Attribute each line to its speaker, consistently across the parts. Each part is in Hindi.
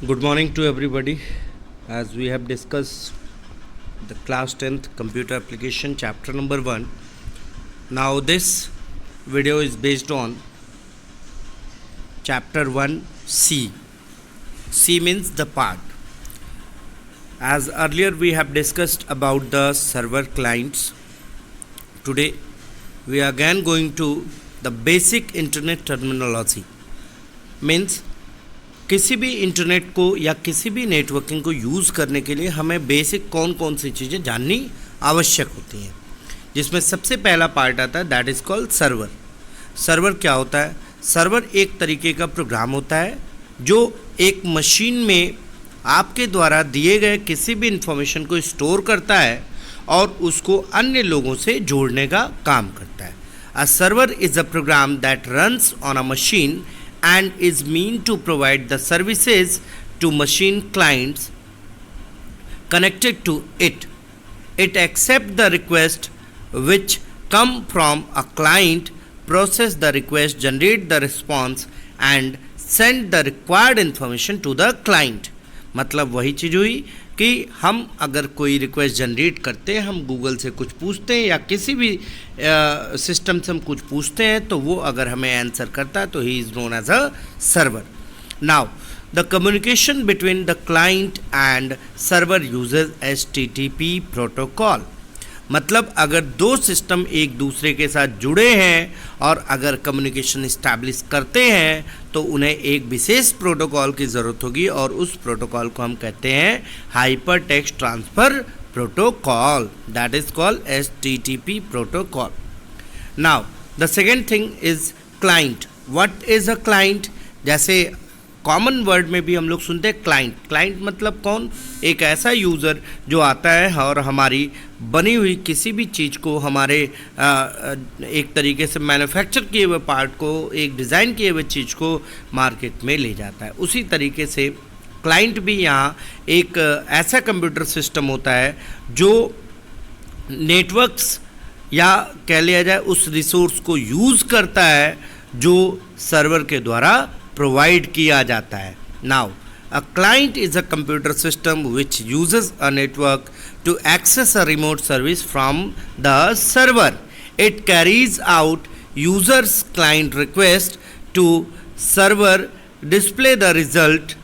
Speaker 1: Good morning to everybody. As we have discussed the class 10th computer application chapter number 1. Now this video is based on chapter 1C. C means the part. As earlier we have discussed about the server clients. Today we are again going to the basic internet terminology. Means किसी भी इंटरनेट को या किसी भी नेटवर्किंग को यूज़ करने के लिए हमें बेसिक कौन कौन सी चीज़ें जाननी आवश्यक होती हैं, जिसमें सबसे पहला पार्ट आता है that is called server. Server क्या होता है? सर्वर एक तरीके का प्रोग्राम होता है जो एक मशीन में आपके द्वारा दिए गए किसी भी इंफॉर्मेशन को स्टोर करता है और उसको अन्य लोगों से जोड़ने का काम करता है। A server is a program that runs on a machine and is meant to provide the services to machine clients connected to it. It accepts the request which come from a client, process the request, generate the response and send the required information to the client. मतलब वही चीज़ हुई कि हम अगर कोई रिक्वेस्ट जनरेट करते हैं, हम गूगल से कुछ पूछते हैं या किसी भी सिस्टम से हम कुछ पूछते हैं, तो वो अगर हमें आंसर करता है तो ही is known as a server. Now the communication between the client and server uses HTTP protocol. मतलब अगर दो सिस्टम एक दूसरे के साथ जुड़े हैं और अगर कम्युनिकेशन इस्टेब्लिश करते हैं तो उन्हें एक विशेष प्रोटोकॉल की ज़रूरत होगी और उस प्रोटोकॉल को हम कहते हैं hyper text transfer protocol, that is called HTTP protocol. Now the second thing is client. What is a client? जैसे कॉमन वर्ड में भी हम लोग सुनते हैं क्लाइंट। क्लाइंट मतलब कौन? एक ऐसा यूज़र जो आता है और हमारी बनी हुई किसी भी चीज़ को, हमारे एक तरीके से मैन्युफैक्चर किए हुए पार्ट को, एक डिज़ाइन किए हुए चीज़ को मार्केट में ले जाता है। उसी तरीके से क्लाइंट भी यहाँ एक ऐसा कंप्यूटर सिस्टम होता है जो नेटवर्क्स या कह लिया जाए उस रिसोर्स को यूज़ करता है जो सर्वर के द्वारा प्रोवाइड किया जाता है। Now a client is a computer system which uses a network to access a remote service from the server. It carries out users client request to server, display the result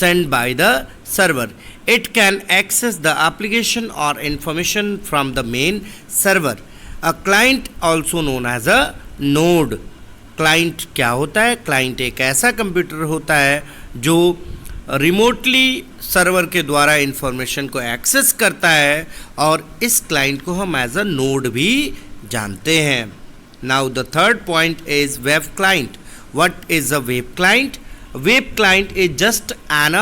Speaker 1: sent by the server. It can access the application or information from the main server. A client also known as a node. Client क्या होता है? क्लाइंट एक ऐसा कंप्यूटर होता है जो रिमोटली सर्वर के द्वारा इंफॉर्मेशन को एक्सेस करता है और इस क्लाइंट को हम एज अ नोड भी जानते हैं। Now the third point is web client. What is a web client? Web client is just an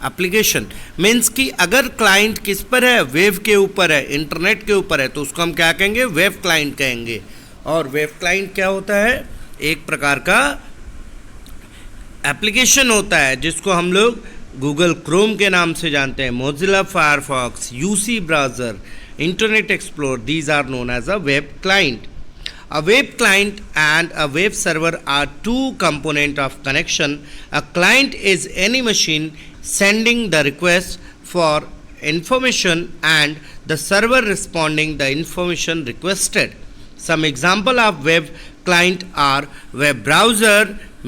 Speaker 1: application means कि अगर क्लाइंट किस पर है? वेब के ऊपर है, इंटरनेट के ऊपर है, तो उसको हम क्या कहेंगे? वेब क्लाइंट कहेंगे। और वेब क्लाइंट क्या होता है? एक प्रकार का एप्लीकेशन होता है जिसको हम लोग गूगल क्रोम के नाम से जानते हैं, Mozilla Firefox, UC browser, Internet Explorer, these are known as a web client. A web client and a web server are two components of connection. A client is any machine sending the request for information and the server responding the information requested. Some example of web client are web browser,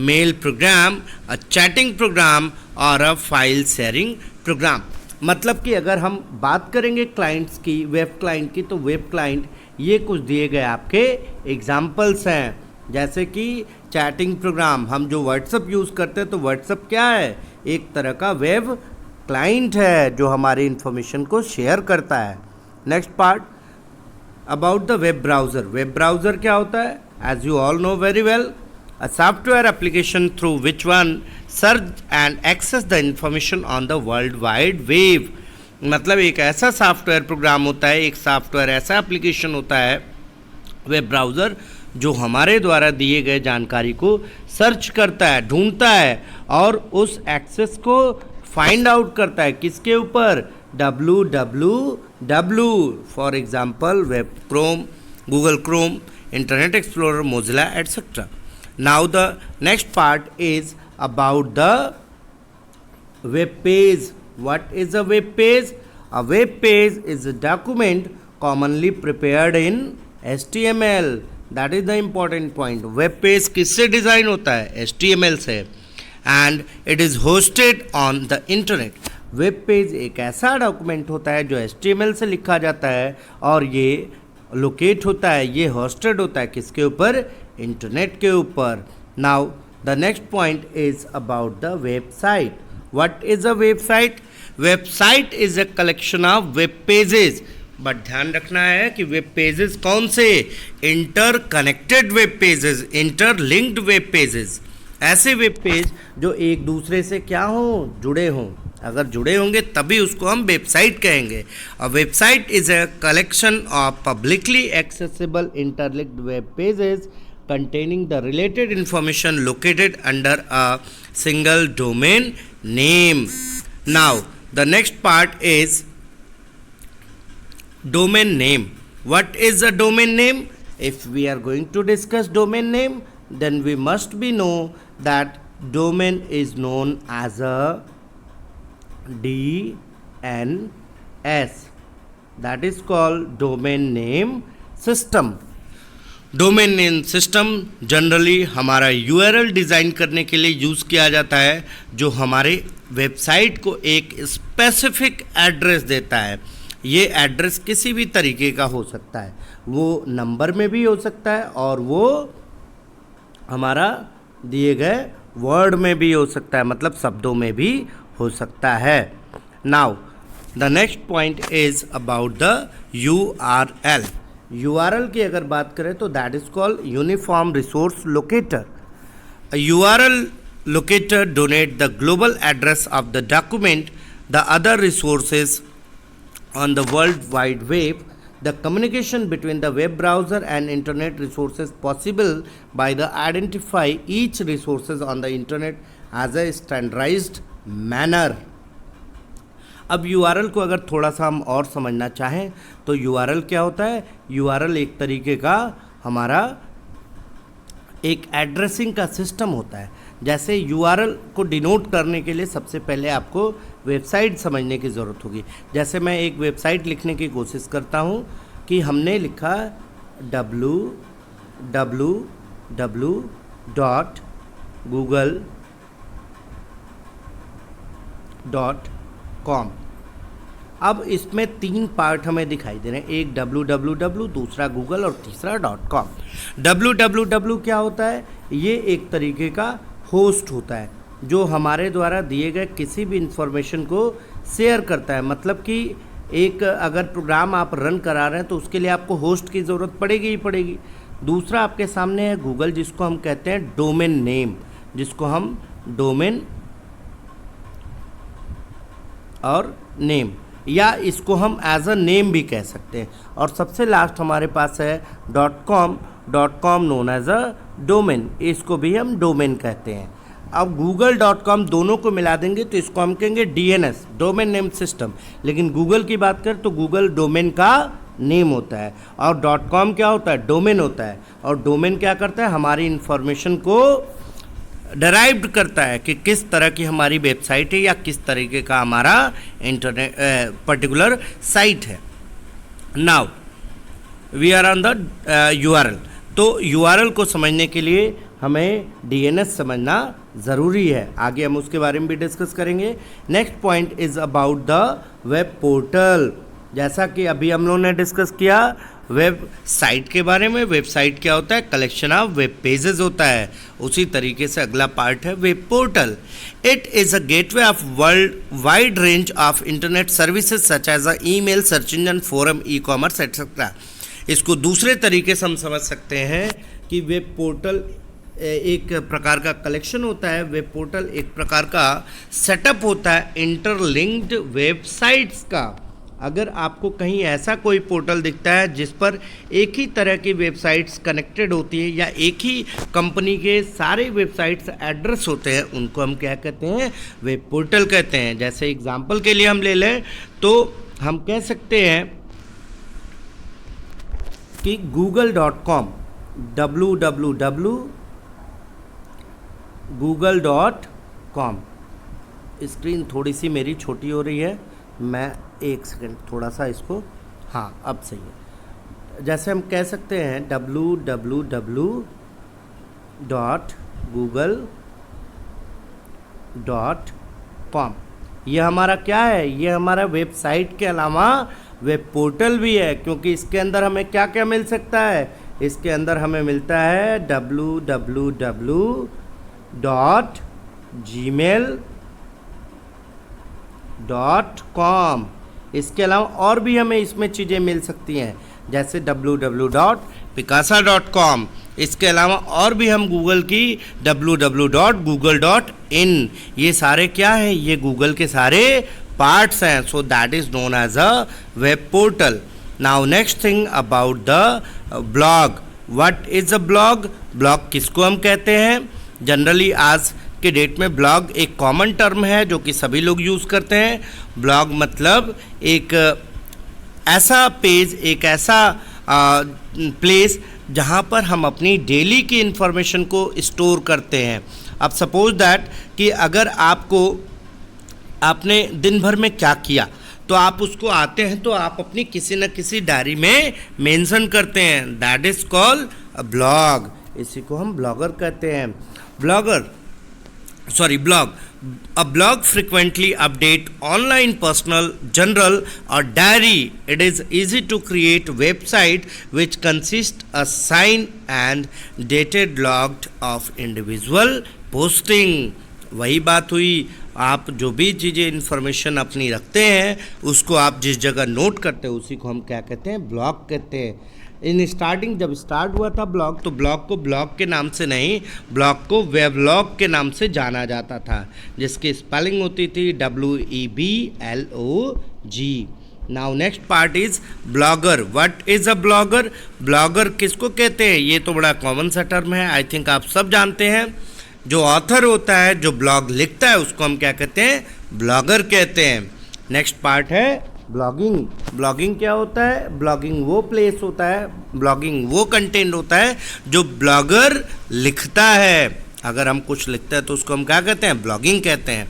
Speaker 1: mail program, a chatting program or a file sharing program. मतलब कि अगर हम बात करेंगे क्लाइंट्स की, वेब क्लाइंट की, तो वेब क्लाइंट ये कुछ दिए गए आपके एग्जाम्पल्स हैं, जैसे कि चैटिंग प्रोग्राम। हम जो व्हाट्सअप यूज़ करते हैं तो व्हाट्सअप क्या है? एक तरह का वेब क्लाइंट है जो हमारी इंफॉर्मेशन को शेयर करता है। Next part about the web browser. Web browser क्या होता है? As you all know very well, a software application through which one search and access the information on the world wide web. मतलब एक ऐसा सॉफ्टवेयर प्रोग्राम होता है, एक सॉफ्टवेयर ऐसा एप्लीकेशन होता है वेब ब्राउज़र जो हमारे द्वारा दिए गए जानकारी को सर्च करता है, ढूंढता है और उस एक्सेस को फाइंड आउट करता है। किसके ऊपर? www, for example web Chrome, Google Chrome, internet explorer, Mozilla etcetera. Now the next part is about the web page. What is a web page? A web page is a document commonly prepared in HTML. That is the important point. Web page किससे डिज़ाइन होता है? HTML से. And it is hosted on the internet. Web page एक ऐसा डॉक्यूमेंट होता है जो HTML से लिखा जाता है और ये लोकेट होता है, ये होस्टेड होता है किसके ऊपर? इंटरनेट के ऊपर. Now the next point is about the website. What is a website? Website is a collection of web pages. But ध्यान रखना है कि वेब पेजेस कौन से? Inter connected web pages, interlinked web pages. ऐसे वेब पेज जो एक दूसरे से क्या हो? जुड़े हों. अगर जुड़े होंगे तभी उसको हम वेबसाइट कहेंगे. A website is a collection of publicly accessible interlinked web pages containing the related information located under a single domain name. Now the next part is domain name. What is a domain name? If we are going to discuss domain name, then we must be know that domain is known as a DNS. That is called domain name system. Domain name system generally हमारा यूआरएल डिज़ाइन करने के लिए यूज़ किया जाता है, जो हमारे वेबसाइट को एक स्पेसिफिक एड्रेस देता है. ये एड्रेस किसी भी तरीके का हो सकता है, वो नंबर में भी हो सकता है और वो हमारा दिए गए वर्ड में भी हो सकता है, मतलब शब्दों में भी हो सकता है. Now the next point is about the URL. URL की अगर बात करें तो that is called uniform resource locator. URL locator donate the global address of the document the other resources on the World Wide Web. The communication between the web browser and internet resources possible by the identify each resources on the internet as a standardized manner. अब URL को अगर थोड़ा सा हम और समझना चाहें तो URL क्या होता है? URL एक तरीके का हमारा एक एड्रेसिंग का सिस्टम होता है. जैसे URL को डिनोट करने के लिए सबसे पहले आपको वेबसाइट समझने की ज़रूरत होगी. जैसे मैं एक वेबसाइट लिखने की कोशिश करता हूँ कि हमने लिखा www.google.com. अब इसमें 3 पार्ट हमें दिखाई दे रहे हैं, एक www, दूसरा गूगल और तीसरा .com. www क्या होता है? ये एक तरीके का होस्ट होता है जो हमारे द्वारा दिए गए किसी भी इंफॉर्मेशन को शेयर करता है. मतलब कि एक अगर प्रोग्राम आप रन करा रहे हैं तो उसके लिए आपको होस्ट की ज़रूरत पड़ेगी ही पड़ेगी. दूसरा आपके सामने है गूगल, जिसको हम कहते हैं डोमेन नेम, जिसको हम डोमेन और नेम या इसको हम एज अ नेम भी कह सकते हैं. और सबसे लास्ट हमारे पास है .com known as a domain, इसको भी हम डोमेन कहते हैं. अब google.com दोनों को मिला देंगे तो इसको हम कहेंगे DNS, डोमेन नेम सिस्टम. लेकिन गूगल की बात करें तो गूगल डोमेन का नेम होता है और .com क्या होता है? डोमेन होता है. और डोमेन क्या करता है? हमारी इंफॉर्मेशन को डराइव्ड करता है कि किस तरह की हमारी वेबसाइट है या किस तरीके का हमारा इंटरनेट पर्टिकुलर साइट है. Now we are on the URL. तो URL को समझने के लिए हमें DNS समझना ज़रूरी है. आगे हम उसके बारे में भी डिस्कस करेंगे. Next point is about the web portal. जैसा कि अभी हम लोगों ने डिस्कस किया वेब साइट के बारे में. वेबसाइट क्या होता है? कलेक्शन ऑफ वेब पेजेस होता है. उसी तरीके से अगला पार्ट है web portal. It is a gateway of world wide range of internet services such as a email, search engine, forum, e-commerce etcetera. इसको दूसरे तरीके से हम समझ सकते हैं कि वेब पोर्टल एक प्रकार का कलेक्शन होता है. वेब पोर्टल एक प्रकार का सेटअप होता है इंटरलिंक्ड वेबसाइट्स का. अगर आपको कहीं ऐसा कोई पोर्टल दिखता है जिस पर एक ही तरह की वेबसाइट्स कनेक्टेड होती है या एक ही कंपनी के सारे वेबसाइट्स एड्रेस होते हैं, उनको हम क्या कहते हैं? वेब पोर्टल कहते हैं. जैसे एग्जांपल के लिए हम ले लें तो हम कह सकते हैं कि google.com, www.google.com कॉम। स्क्रीन थोड़ी सी मेरी छोटी हो रही है, मैं एक सेकंड थोड़ा सा इसको, हाँ अब सही है। जैसे हम कह सकते हैं www.google.com, ये हमारा क्या है, ये हमारा वेबसाइट के अलावा वेब पोर्टल भी है, क्योंकि इसके अंदर हमें क्या क्या मिल सकता है, इसके अंदर हमें मिलता है www.gmail.com। इसके अलावा और भी हमें इसमें चीज़ें मिल सकती हैं, जैसे www.picasa.com। इसके अलावा और भी हम गूगल की www.google.in, ये सारे क्या हैं, ये गूगल के सारे पार्ट्स हैं। So that is known as a web portal. Now next thing about the blog. What is a blog? Blog किसको हम कहते हैं? जनरली आज के डेट में ब्लॉग एक कॉमन टर्म है जो कि सभी लोग यूज़ करते हैं। ब्लॉग मतलब एक ऐसा पेज, एक ऐसा प्लेस जहाँ पर हम अपनी डेली की इन्फॉर्मेशन को स्टोर करते हैं। अब सपोज दैट कि अगर आपने दिन भर में क्या किया, तो आप उसको आते हैं तो आप अपनी किसी न किसी डायरी में मेंशन करते हैं। That is called a blog. इसी को हम ब्लॉगर कहते हैं। Blog. A blog frequently update online personal journal or diary. It is easy to create website which consist a signed and dated log of individual posting. वही बात हुई, आप जो भी चीज़ें इन्फॉर्मेशन अपनी रखते हैं उसको आप जिस जगह नोट करते हैं उसी को हम क्या कहते हैं, ब्लॉग कहते हैं। इन स्टार्टिंग जब स्टार्ट हुआ था ब्लॉग, तो ब्लॉग को ब्लॉग के नाम से नहीं, ब्लॉग को वेबलॉग के नाम से जाना जाता था, जिसकी स्पेलिंग होती थी WEBLOG। Now next part is blogger. What is a blogger? Blogger किसको कहते हैं? ये तो बड़ा कॉमन सा टर्म है, आई थिंक आप सब जानते हैं। जो ऑथर होता है, जो ब्लॉग लिखता है, उसको हम क्या कहते हैं, ब्लॉगर कहते हैं। नेक्स्ट पार्ट है ब्लॉगिंग। ब्लॉगिंग क्या होता है? ब्लॉगिंग वो प्लेस होता है, ब्लॉगिंग वो कंटेंट होता है जो ब्लॉगर लिखता है। अगर हम कुछ लिखते हैं तो उसको हम क्या कहते हैं, ब्लॉगिंग कहते हैं।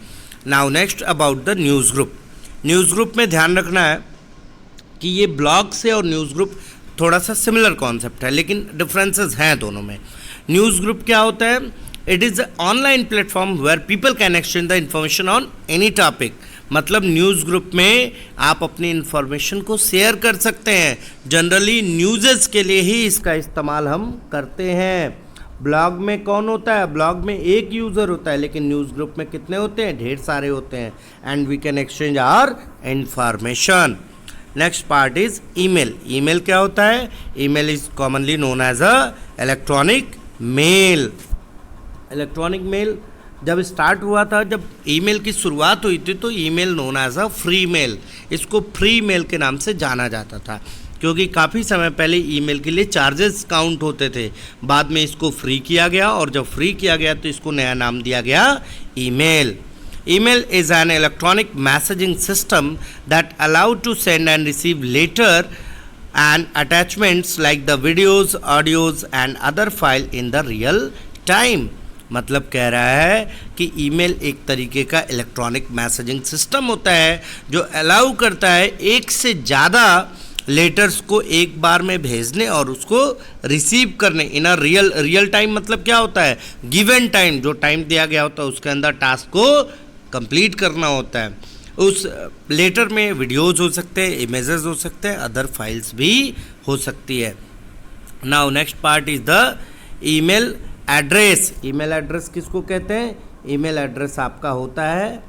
Speaker 1: Now next about the news group. News group में ध्यान रखना है कि ये ब्लॉग से और न्यूज़ ग्रुप थोड़ा सा सिमिलर कॉन्सेप्ट है, लेकिन डिफरेंसेस हैं दोनों में। न्यूज़ ग्रुप क्या होता है? It is online platform where people can exchange the information on any topic. मतलब न्यूज़ ग्रुप में आप अपनी इन्फॉर्मेशन को शेयर कर सकते हैं। जनरली न्यूज़ के लिए ही इसका इस्तेमाल हम करते हैं। ब्लॉग में कौन होता है? ब्लॉग में एक यूज़र होता है, लेकिन न्यूज़ ग्रुप में कितने होते हैं? ढेर सारे होते हैं। And we can exchange our information. Next part is email. Email क्या होता है? Email is commonly known as a electronic mail. Electronic mail जब स्टार्ट हुआ था, जब ईमेल की शुरुआत हुई थी, तो email known as a free mail, इसको फ्री मेल के नाम से जाना जाता था, क्योंकि काफ़ी समय पहले ईमेल के लिए चार्जेस काउंट होते थे। बाद में इसको फ्री किया गया, और जब फ्री किया गया तो इसको नया नाम दिया गया email. Email is an electronic messaging system that allow to send and receive letter and attachments like the videos, audios and other file in the real time। मतलब कह रहा है कि ईमेल एक तरीके का इलेक्ट्रॉनिक मैसेजिंग सिस्टम होता है जो अलाउ करता है एक से ज़्यादा लेटर्स को एक बार में भेजने और उसको रिसीव करने इन अ रियल टाइम। मतलब क्या होता है? गिवन टाइम, जो टाइम दिया गया होता है उसके अंदर टास्क को कंप्लीट करना होता है। उस लेटर में वीडियोस हो सकते हैं, इमेजेस हो सकते हैं, अदर फाइल्स भी हो सकती है। Now next part is the email address. Email address किसको कहते हैं? ईमेल एड्रेस आपका होता है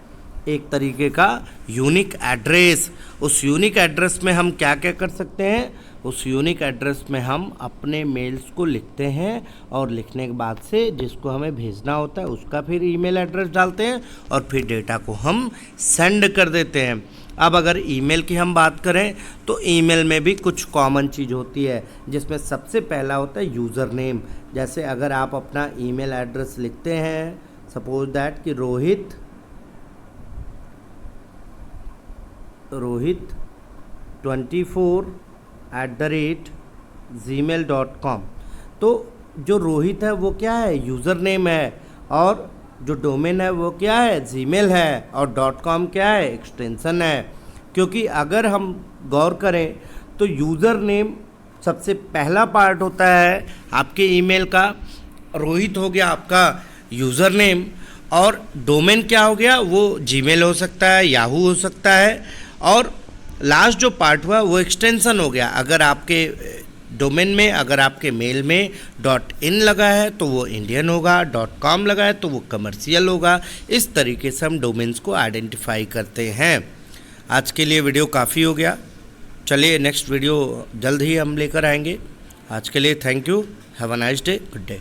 Speaker 1: एक तरीके का यूनिक एड्रेस। उस यूनिक एड्रेस में हम क्या क्या कर सकते हैं? उस यूनिक एड्रेस में हम अपने मेल्स को लिखते हैं, और लिखने के बाद से जिसको हमें भेजना होता है उसका फिर ईमेल एड्रेस डालते हैं, और फिर डेटा को हम सेंड कर देते हैं। अब अगर ईमेल की हम बात करें तो ईमेल में भी कुछ कॉमन चीज़ होती है, जिसमें सबसे पहला होता है यूज़र नेम। जैसे अगर आप अपना ईमेल एड्रेस लिखते हैं, सपोज दैट कि रोहित 24@gmail.com, तो जो रोहित है वो क्या है? यूज़र नेम है, और जो डोमेन है वो क्या है, जीमेल है, और .com क्या है, एक्सटेंशन है। क्योंकि अगर हम गौर करें तो यूज़र नेम सबसे पहला पार्ट होता है आपके ईमेल का, रोहित हो गया आपका यूज़र नेम, और डोमेन क्या हो गया, वो जीमेल हो सकता है, याहू हो सकता है, और लास्ट जो पार्ट हुआ वो एक्सटेंशन हो गया। अगर आपके डोमेन में, अगर आपके मेल में .in लगा है तो वो इंडियन होगा, .com लगा है तो वो कमर्शियल होगा। इस तरीके से हम डोमेन्स को आइडेंटिफाई करते हैं। आज के लिए वीडियो काफ़ी हो गया, चलिए नेक्स्ट वीडियो जल्द ही हम लेकर आएंगे। आज के लिए thank you, have a nice day, good day.